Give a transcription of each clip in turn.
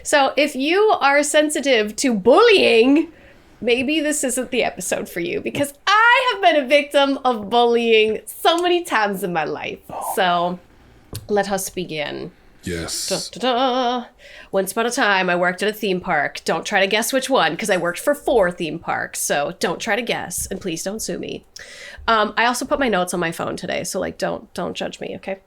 So if you are sensitive to bullying, maybe this isn't the episode for you, because I have been a victim of bullying so many times in my life. So let us begin. Yes. Da, da, da. Once upon a time, I worked at a theme park. Don't try to guess which one, because I worked for 4 theme parks. So don't try to guess, and please don't sue me. I also put my notes on my phone today, so like don't judge me, okay?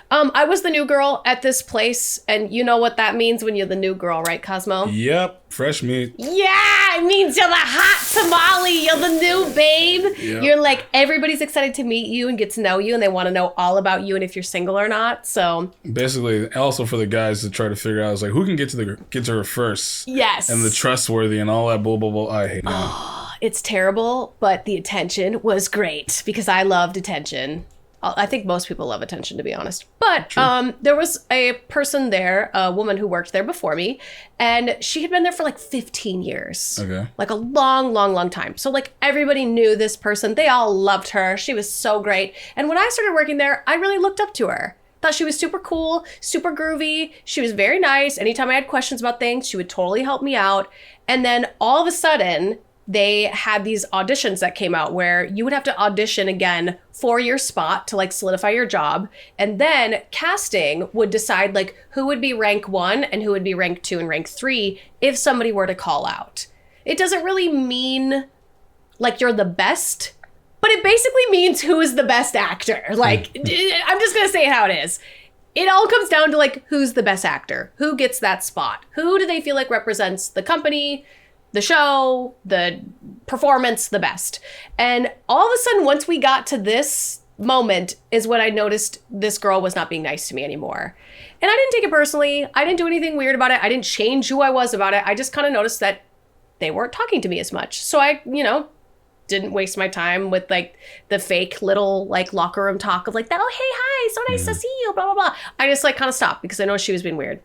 I was the new girl at this place, and you know what that means when you're the new girl, right, Cosmo? Yep, fresh meat. Yeah, it means you're the hot tamale. You're the new babe. Yep. You're like, everybody's excited to meet you and get to know you, and they want to know all about you and if you're single or not. So basically, also for the guys to try to figure out, like, who can get to her first? Yes. And the trustworthy and all that bull. I hate that. It's terrible, but the attention was great because I loved attention. I think most people love attention, to be honest. But there was a person there, a woman who worked there before me, and she had been there for like 15 years. Okay. Like a long time. So like everybody knew this person. They all loved her. She was so great. And when I started working there, I really looked up to her. Thought she was super cool, super groovy. She was very nice. Anytime I had questions about things, she would totally help me out. And then all of a sudden, they had these auditions that came out where you would have to audition again for your spot to like solidify your job. And then casting would decide like who would be rank 1 and who would be rank 2 and rank 3 if somebody were to call out. It doesn't really mean like you're the best, but it basically means who is the best actor. Like, I'm just going to say it how it is. It all comes down to like, who's the best actor? Who gets that spot? Who do they feel like represents the company, the show, the performance the best? And all of a sudden, once we got to this moment is when I noticed this girl was not being nice to me anymore. And I didn't take it personally. I didn't do anything weird about it. I didn't change who I was about it. I just kind of noticed that they weren't talking to me as much. So I, didn't waste my time with like the fake little like locker room talk of like, oh, hey, hi, so nice to see you, blah, blah, blah. I just like kind of stopped because I know she was being weird.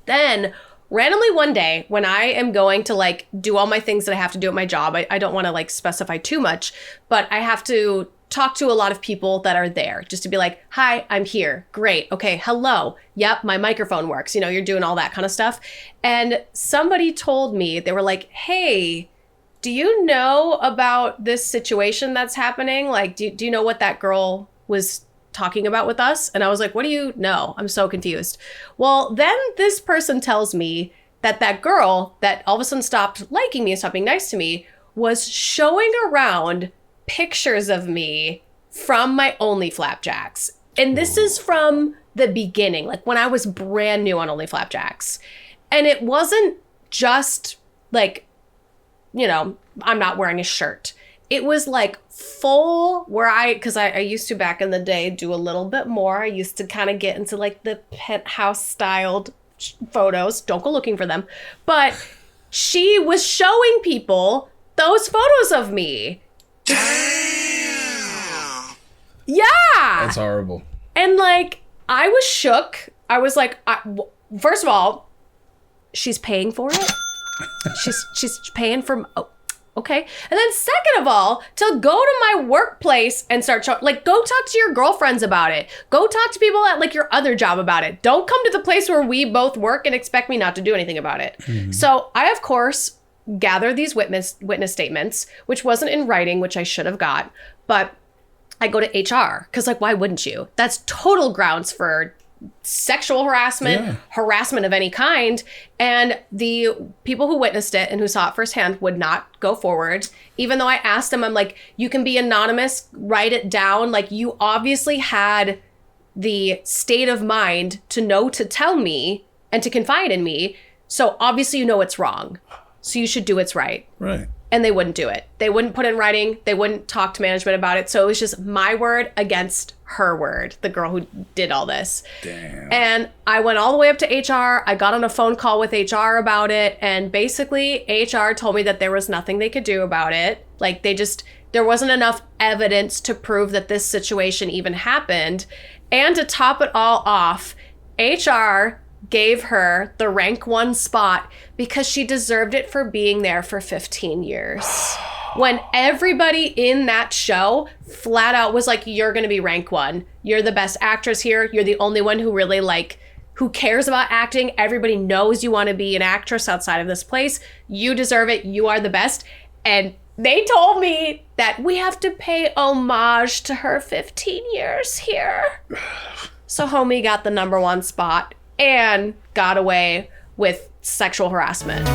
Then randomly one day when I am going to like do all my things that I have to do at my job, I don't want to like specify too much, but I have to talk to a lot of people that are there just to be like, hi, I'm here. Great. Okay. Hello. Yep. My microphone works. You're doing all that kind of stuff. And somebody told me, they were like, hey, do you know about this situation that's happening? Like, do you know what that girl was talking about with us? And I was like, what do you know? I'm so confused. Well, then this person tells me that girl that all of a sudden stopped liking me and stopped being nice to me was showing around pictures of me from my Only Flapjacks. And this is from the beginning, like when I was brand new on Only Flapjacks. And it wasn't just like, I'm not wearing a shirt. It was like full where because I used to back in the day do a little bit more. I used to kind of get into like the penthouse styled photos. Don't go looking for them. But she was showing people those photos of me. Damn. Yeah. That's horrible. And like, I was shook. I was like, first of all, she's paying for it. She's paying for, okay. And then second of all, to go to my workplace and start, go talk to your girlfriends about it. Go talk to people at like your other job about it. Don't come to the place where we both work and expect me not to do anything about it. Mm-hmm. So I, of course, gather these witness statements, which wasn't in writing, which I should have got, but I go to HR because like, why wouldn't you? That's total grounds for sexual harassment, harassment of any kind. And the people who witnessed it and who saw it firsthand would not go forward. Even though I asked them, I'm like, you can be anonymous, write it down. Like, you obviously had the state of mind to know to tell me and to confide in me. So obviously you know it's wrong. So you should do what's right. Right. And they wouldn't do it. They wouldn't put it in writing. They wouldn't talk to management about it. So it was just my word against her word, the girl who did all this. Damn. And I went all the way up to HR. I got on a phone call with HR about it. And basically, HR told me that there was nothing they could do about it. Like, there wasn't enough evidence to prove that this situation even happened. And to top it all off, HR gave her the rank 1 spot because she deserved it for being there for 15 years. When everybody in that show flat out was like, you're going to be rank 1. You're the best actress here. You're the only one who really like who cares about acting. Everybody knows you want to be an actress outside of this place. You deserve it. You are the best. And they told me that we have to pay homage to her 15 years here. So homie got the #1 spot and got away with sexual harassment.